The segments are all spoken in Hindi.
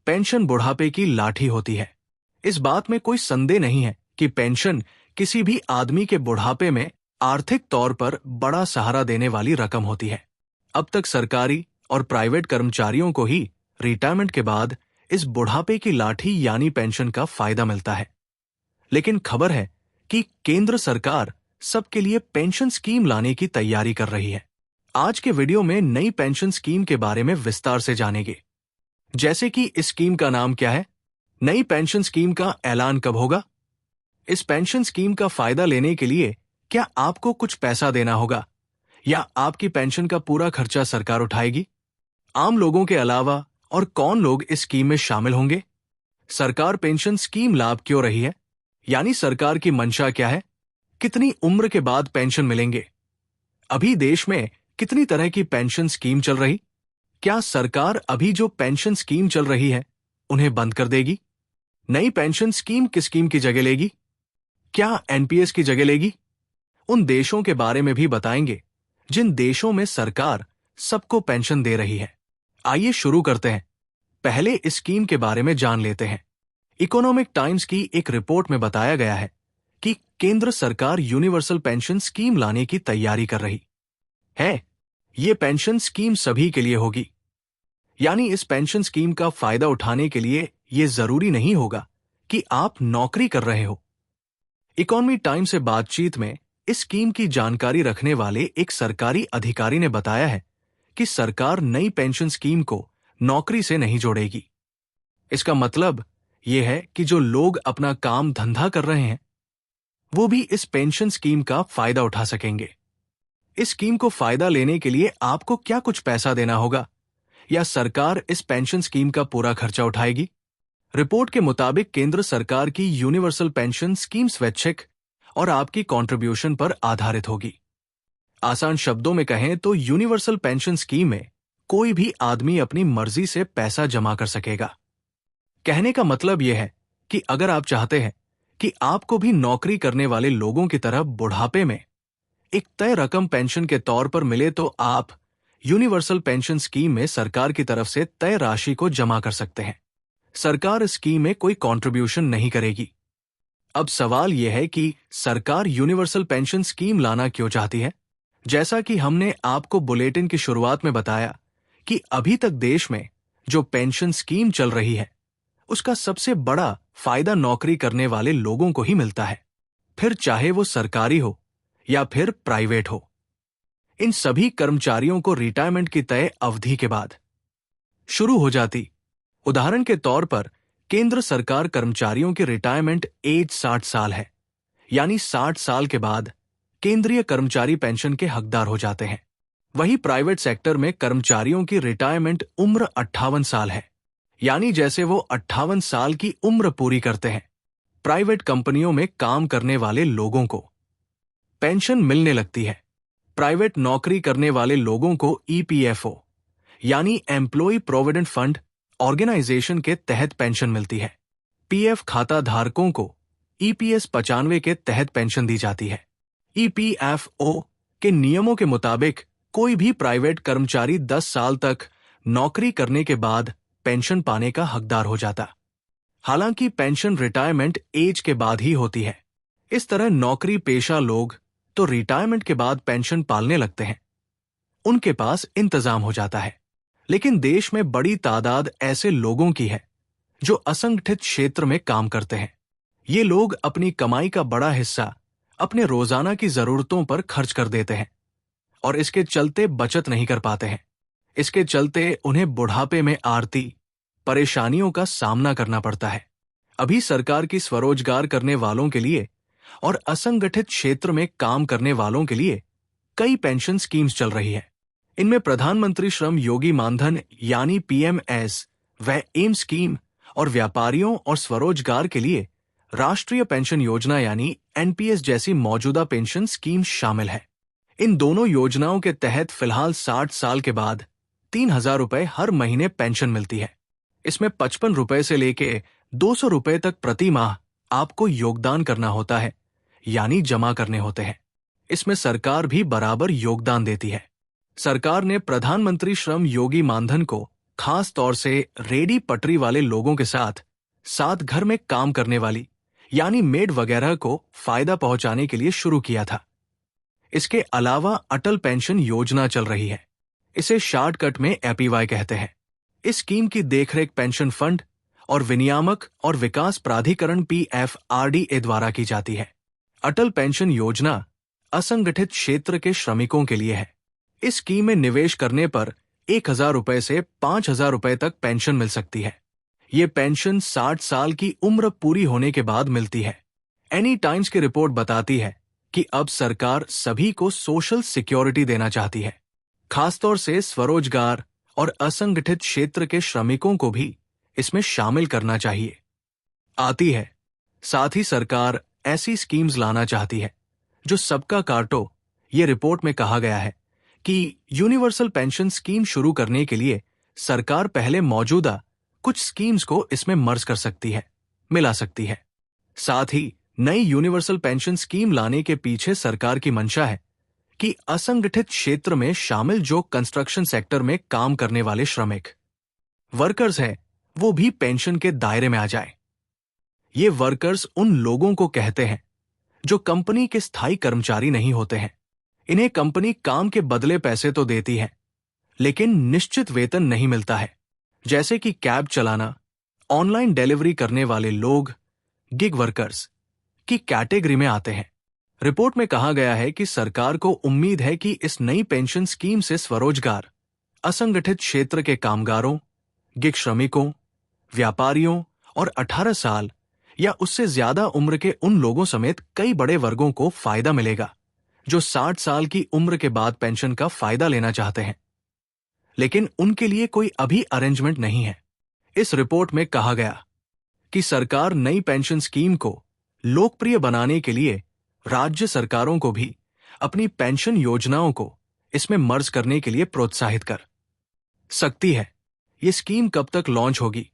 पेंशन बुढ़ापे की लाठी होती है। इस बात में कोई संदेह नहीं है कि पेंशन किसी भी आदमी के बुढ़ापे में आर्थिक तौर पर बड़ा सहारा देने वाली रकम होती है। अब तक सरकारी और प्राइवेट कर्मचारियों को ही रिटायरमेंट के बाद इस बुढ़ापे की लाठी यानी पेंशन का फायदा मिलता है। लेकिन खबर है कि केंद्र सरकार सबके लिए पेंशन स्कीम लाने की तैयारी कर रही है। आज के वीडियो में नई पेंशन स्कीम के बारे में विस्तार से जानेंगे। जैसे कि इस स्कीम का नाम क्या है, नई पेंशन स्कीम का ऐलान कब होगा, इस पेंशन स्कीम का फायदा लेने के लिए क्या आपको कुछ पैसा देना होगा या आपकी पेंशन का पूरा खर्चा सरकार उठाएगी, आम लोगों के अलावा और कौन लोग इस स्कीम में शामिल होंगे, सरकार पेंशन स्कीम लाभ क्यों रही है, यानी सरकार की मंशा क्या है, कितनी उम्र के बाद पेंशन मिलेंगे, अभी देश में कितनी तरह की पेंशन स्कीम चल रही, क्या सरकार अभी जो पेंशन स्कीम चल रही है उन्हें बंद कर देगी, नई पेंशन स्कीम किस स्कीम की जगह लेगी, क्या एनपीएस की जगह लेगी, उन देशों के बारे में भी बताएंगे जिन देशों में सरकार सबको पेंशन दे रही है। आइए शुरू करते हैं। पहले इस स्कीम के बारे में जान लेते हैं। इकोनॉमिक टाइम्स की एक रिपोर्ट में बताया गया है कि केंद्र सरकार यूनिवर्सल पेंशन स्कीम लाने की तैयारी कर रही है। ये पेंशन स्कीम सभी के लिए होगी, यानी इस पेंशन स्कीम का फायदा उठाने के लिए यह जरूरी नहीं होगा कि आप नौकरी कर रहे हो। इकोनॉमी टाइम्स से बातचीत में इस स्कीम की जानकारी रखने वाले एक सरकारी अधिकारी ने बताया है कि सरकार नई पेंशन स्कीम को नौकरी से नहीं जोड़ेगी। इसका मतलब यह है कि जो लोग अपना काम धंधा कर रहे हैं वो भी इस पेंशन स्कीम का फायदा उठा सकेंगे। इस स्कीम को फायदा लेने के लिए आपको क्या कुछ पैसा देना होगा या सरकार इस पेंशन स्कीम का पूरा खर्चा उठाएगी? रिपोर्ट के मुताबिक केंद्र सरकार की यूनिवर्सल पेंशन स्कीम स्वैच्छिक और आपकी कंट्रीब्यूशन पर आधारित होगी। आसान शब्दों में कहें तो यूनिवर्सल पेंशन स्कीम में कोई भी आदमी अपनी मर्जी से पैसा जमा कर सकेगा। कहने का मतलब यह है कि अगर आप चाहते हैं कि आपको भी नौकरी करने वाले लोगों की तरह बुढ़ापे में एक तय रकम पेंशन के तौर पर मिले तो आप यूनिवर्सल पेंशन स्कीम में सरकार की तरफ से तय राशि को जमा कर सकते हैं। सरकार इस स्कीम में कोई कंट्रीब्यूशन नहीं करेगी। अब सवाल यह है कि सरकार यूनिवर्सल पेंशन स्कीम लाना क्यों चाहती है? जैसा कि हमने आपको बुलेटिन की शुरुआत में बताया कि अभी तक देश में जो पेंशन स्कीम चल रही है उसका सबसे बड़ा फायदा नौकरी करने वाले लोगों को ही मिलता है, फिर चाहे वो सरकारी हो या फिर प्राइवेट हो। इन सभी कर्मचारियों को रिटायरमेंट की तय अवधि के बाद शुरू हो जाती। उदाहरण के तौर पर केंद्र सरकार कर्मचारियों की रिटायरमेंट एज 60 साल है, यानी 60 साल के बाद केंद्रीय कर्मचारी पेंशन के हकदार हो जाते हैं। वहीं प्राइवेट सेक्टर में कर्मचारियों की रिटायरमेंट उम्र 58 साल है, यानी जैसे वो 58 साल की उम्र पूरी करते हैं प्राइवेट कंपनियों में काम करने वाले लोगों को पेंशन मिलने लगती है। प्राइवेट नौकरी करने वाले लोगों को ईपीएफओ यानी एम्प्लॉय प्रोविडेंट फंड ऑर्गेनाइजेशन के तहत पेंशन मिलती है। पीएफ खाता धारकों को ईपीएस 95 के तहत पेंशन दी जाती है। ईपीएफओ के नियमों के मुताबिक कोई भी प्राइवेट कर्मचारी 10 साल तक नौकरी करने के बाद पेंशन पाने का हकदार हो जाता। हालांकि पेंशन रिटायरमेंट एज के बाद ही होती है। इस तरह नौकरी पेशा लोग तो रिटायरमेंट के बाद पेंशन पालने लगते हैं, उनके पास इंतजाम हो जाता है। लेकिन देश में बड़ी तादाद ऐसे लोगों की है जो असंगठित क्षेत्र में काम करते हैं। ये लोग अपनी कमाई का बड़ा हिस्सा अपने रोजाना की जरूरतों पर खर्च कर देते हैं और इसके चलते बचत नहीं कर पाते हैं। इसके चलते उन्हें बुढ़ापे में आर्थिक परेशानियों का सामना करना पड़ता है। अभी सरकार की स्वरोजगार करने वालों के लिए और असंगठित क्षेत्र में काम करने वालों के लिए कई पेंशन स्कीम्स चल रही है। इनमें प्रधानमंत्री श्रम योगी मानधन यानी पीएमएस व एम स्कीम और व्यापारियों और स्वरोजगार के लिए राष्ट्रीय पेंशन योजना यानी एनपीएस जैसी मौजूदा पेंशन स्कीम शामिल है। इन दोनों योजनाओं के तहत फिलहाल 60 साल के बाद 3,000 रुपए हर महीने पेंशन मिलती है। इसमें 55 रुपए से लेके 200 रुपए तक प्रति माह आपको योगदान करना होता है, यानी जमा करने होते हैं। इसमें सरकार भी बराबर योगदान देती है। सरकार ने प्रधानमंत्री श्रम योगी मानधन को खास तौर से रेडी पटरी वाले लोगों के साथ साथ घर में काम करने वाली यानी मेड वगैरह को फायदा पहुंचाने के लिए शुरू किया था। इसके अलावा अटल पेंशन योजना चल रही है। इसे शॉर्टकट में एपीवाई कहते हैं। इस स्कीम की देखरेख पेंशन फंड और विनियामक और विकास प्राधिकरण PFRDA द्वारा की जाती है। अटल पेंशन योजना असंगठित क्षेत्र के श्रमिकों के लिए है। इस स्कीम में निवेश करने पर 1,000 रुपए से 5,000 रुपए तक पेंशन मिल सकती है। ये पेंशन 60 साल की उम्र पूरी होने के बाद मिलती है। एनी टाइम्स की रिपोर्ट बताती है कि अब सरकार सभी को सोशल सिक्योरिटी देना चाहती है। खासतौर से स्वरोजगार और असंगठित क्षेत्र के श्रमिकों को भी इसमें शामिल करना चाहिए। साथ ही सरकार ऐसी स्कीम्स लाना चाहती है जो सबका काटो। ये रिपोर्ट में कहा गया है कि यूनिवर्सल पेंशन स्कीम शुरू करने के लिए सरकार पहले मौजूदा कुछ स्कीम्स को इसमें मर्ज कर सकती है, मिला सकती है। साथ ही नई यूनिवर्सल पेंशन स्कीम लाने के पीछे सरकार की मंशा है कि असंगठित क्षेत्र में शामिल जो कंस्ट्रक्शन सेक्टर में काम करने वाले श्रमिक वर्कर्स हैं, वो भी पेंशन के दायरे में आ जाए। ये वर्कर्स उन लोगों को कहते हैं जो कंपनी के स्थायी कर्मचारी नहीं होते हैं। इन्हें कंपनी काम के बदले पैसे तो देती है, लेकिन निश्चित वेतन नहीं मिलता है। जैसे कि कैब चलाना, ऑनलाइन डिलीवरी करने वाले लोग गिग वर्कर्स की कैटेगरी में आते हैं। रिपोर्ट में कहा गया है कि सरकार को उम्मीद है कि इस नई पेंशन स्कीम से स्वरोजगार, असंगठित क्षेत्र के कामगारों, गिग श्रमिकों, व्यापारियों और 18 साल या उससे ज्यादा उम्र के उन लोगों समेत कई बड़े वर्गों को फायदा मिलेगा जो 60 साल की उम्र के बाद पेंशन का फायदा लेना चाहते हैं, लेकिन उनके लिए कोई अभी अरेंजमेंट नहीं है। इस रिपोर्ट में कहा गया कि सरकार नई पेंशन स्कीम को लोकप्रिय बनाने के लिए राज्य सरकारों को भी अपनी पेंशन योजनाओं को इसमें मर्ज करने के लिए प्रोत्साहित कर सकती है। ये स्कीम कब तक लॉन्च होगी,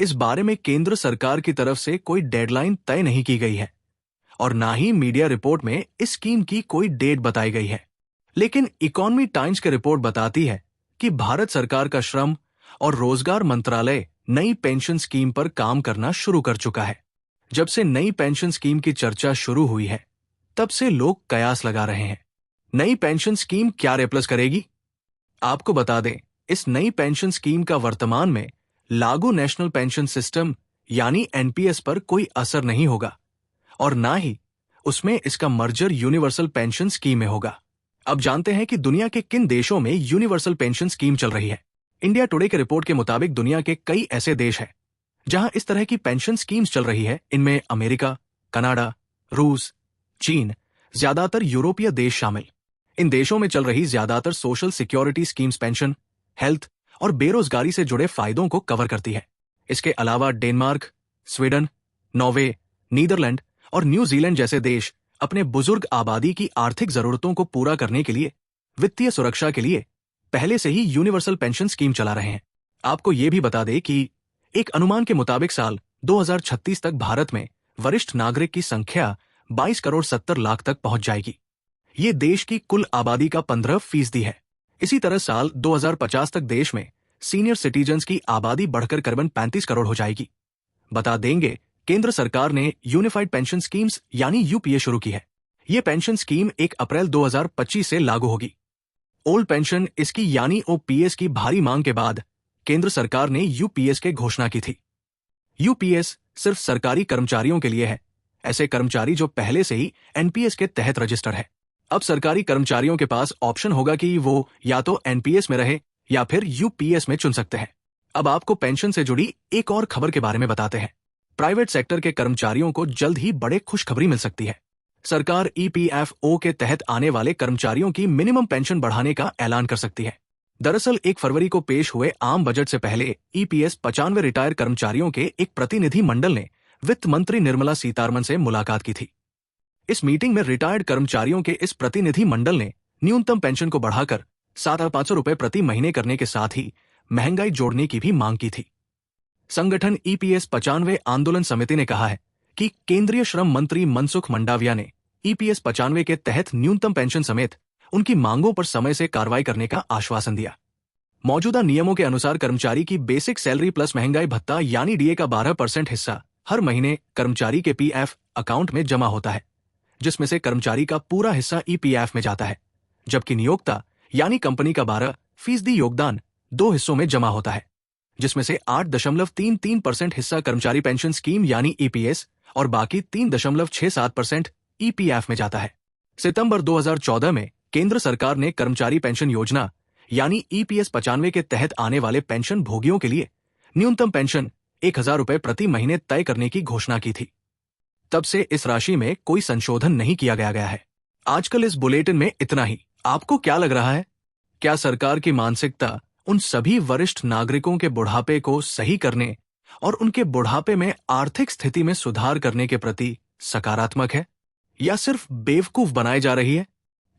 इस बारे में केंद्र सरकार की तरफ से कोई डेडलाइन तय नहीं की गई है और ना ही मीडिया रिपोर्ट में इस स्कीम की कोई डेट बताई गई है। लेकिन इकोनॉमी टाइम्स की रिपोर्ट बताती है कि भारत सरकार का श्रम और रोजगार मंत्रालय नई पेंशन स्कीम पर काम करना शुरू कर चुका है। जब से नई पेंशन स्कीम की चर्चा शुरू हुई है, तब से लोग कयास लगा रहे हैं। नई पेंशन स्कीम क्या रिप्लेस करेगी? आपको बता दें, इस नई पेंशन स्कीम का वर्तमान में लागू नेशनल पेंशन सिस्टम यानी NPS पर कोई असर नहीं होगा और ना ही उसमें इसका मर्जर यूनिवर्सल पेंशन स्कीम में होगा। अब जानते हैं कि दुनिया के किन देशों में यूनिवर्सल पेंशन स्कीम चल रही है। इंडिया टुडे के रिपोर्ट के मुताबिक दुनिया के कई ऐसे देश हैं जहां इस तरह की पेंशन स्कीम्स चल रही है। इनमें अमेरिका, कनाडा, रूस, चीन, ज्यादातर यूरोपीय देश शामिल। इन देशों में चल रही ज्यादातर social security schemes pension, health और बेरोजगारी से जुड़े फायदों को कवर करती है। इसके अलावा डेनमार्क, स्वीडन, नॉर्वे, नीदरलैंड और न्यूजीलैंड जैसे देश अपने बुजुर्ग आबादी की आर्थिक जरूरतों को पूरा करने के लिए वित्तीय सुरक्षा के लिए पहले से ही यूनिवर्सल पेंशन स्कीम चला रहे हैं। आपको ये भी बता दें कि एक अनुमान के मुताबिक साल 2036 तक भारत में वरिष्ठ नागरिक की संख्या 22 करोड़ 70 लाख तक पहुंच जाएगी। ये देश की कुल आबादी का 15% है। इसी तरह साल 2050 तक देश में सीनियर सिटीजन्स की आबादी बढ़कर करीबन 35 करोड़ हो जाएगी। बता देंगे, केंद्र सरकार ने यूनिफाइड पेंशन स्कीम्स यानी UPA शुरू की है। ये पेंशन स्कीम 1 अप्रैल 2025 से लागू होगी। ओल्ड पेंशन इसकी यानी OPS की भारी मांग के बाद केंद्र सरकार ने UPS की घोषणा की थी। UPS सिर्फ सरकारी कर्मचारियों के लिए है, ऐसे कर्मचारी जो पहले से ही NPS के तहत रजिस्टर्ड है। अब सरकारी कर्मचारियों के पास ऑप्शन होगा कि वो या तो NPS में रहे या फिर UPS में चुन सकते हैं। अब आपको पेंशन से जुड़ी एक और खबर के बारे में बताते हैं। प्राइवेट सेक्टर के कर्मचारियों को जल्द ही बड़े खुशखबरी मिल सकती है। सरकार EPFO के तहत आने वाले कर्मचारियों की मिनिमम पेंशन बढ़ाने का ऐलान कर सकती है। दरअसल 1 फरवरी को पेश हुए आम बजट से पहले EPS 95 रिटायर कर्मचारियों के एक प्रतिनिधि मंडल ने वित्त मंत्री निर्मला सीतारमण से मुलाकात की थी। इस मीटिंग में रिटायर्ड कर्मचारियों के इस प्रतिनिधि मंडल ने न्यूनतम पेंशन को बढ़ाकर 7,500 रुपए प्रति महीने करने के साथ ही महंगाई जोड़ने की भी मांग की थी। संगठन EPS 95 आंदोलन समिति ने कहा है कि केंद्रीय श्रम मंत्री मनसुख मंडाविया ने EPS 95 के तहत न्यूनतम पेंशन समेत उनकी मांगों पर समय से कार्रवाई करने का आश्वासन दिया। मौजूदा नियमों के अनुसार कर्मचारी की बेसिक सैलरी प्लस महंगाई भत्ता यानी डीए का 12% हिस्सा हर महीने कर्मचारी के पीएफ अकाउंट में जमा होता है, जिसमें से कर्मचारी का पूरा हिस्सा ईपीएफ में जाता है, जबकि नियोक्ता यानी कंपनी का 12% योगदान 2 हिस्सों में जमा होता है, जिसमें से 8.33% हिस्सा कर्मचारी पेंशन स्कीम यानी ईपीएस और बाकी 3.67% ईपीएफ में जाता है। सितंबर 2014 में केंद्र सरकार ने कर्मचारी पेंशन योजना यानी ईपीएस 95 के तहत आने वाले पेंशन भोगियों के लिए न्यूनतम पेंशन 1,000 रुपए प्रति महीने तय करने की घोषणा की थी। तब से इस राशि में कोई संशोधन नहीं किया गया है। आजकल इस बुलेटिन में इतना ही। आपको क्या लग रहा है? क्या सरकार की मानसिकता उन सभी वरिष्ठ नागरिकों के बुढ़ापे को सही करने और उनके बुढ़ापे में आर्थिक स्थिति में सुधार करने के प्रति सकारात्मक है, या सिर्फ बेवकूफ बनाई जा रही है?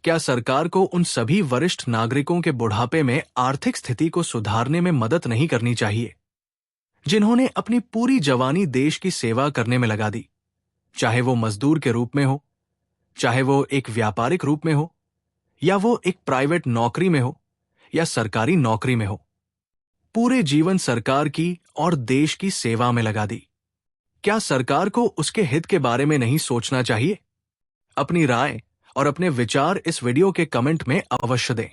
क्या सरकार को उन सभी वरिष्ठ नागरिकों के बुढ़ापे में आर्थिक स्थिति को सुधारने में मदद नहीं करनी चाहिए, जिन्होंने अपनी पूरी जवानी देश की सेवा करने में लगा दी, चाहे वो मजदूर के रूप में हो, चाहे वो एक व्यापारिक रूप में हो, या वो एक प्राइवेट नौकरी में हो, या सरकारी नौकरी में हो? पूरे जीवन सरकार की और देश की सेवा में लगा दी। क्या सरकार को उसके हित के बारे में नहीं सोचना चाहिए? अपनी राय और अपने विचार इस वीडियो के कमेंट में अवश्य दें।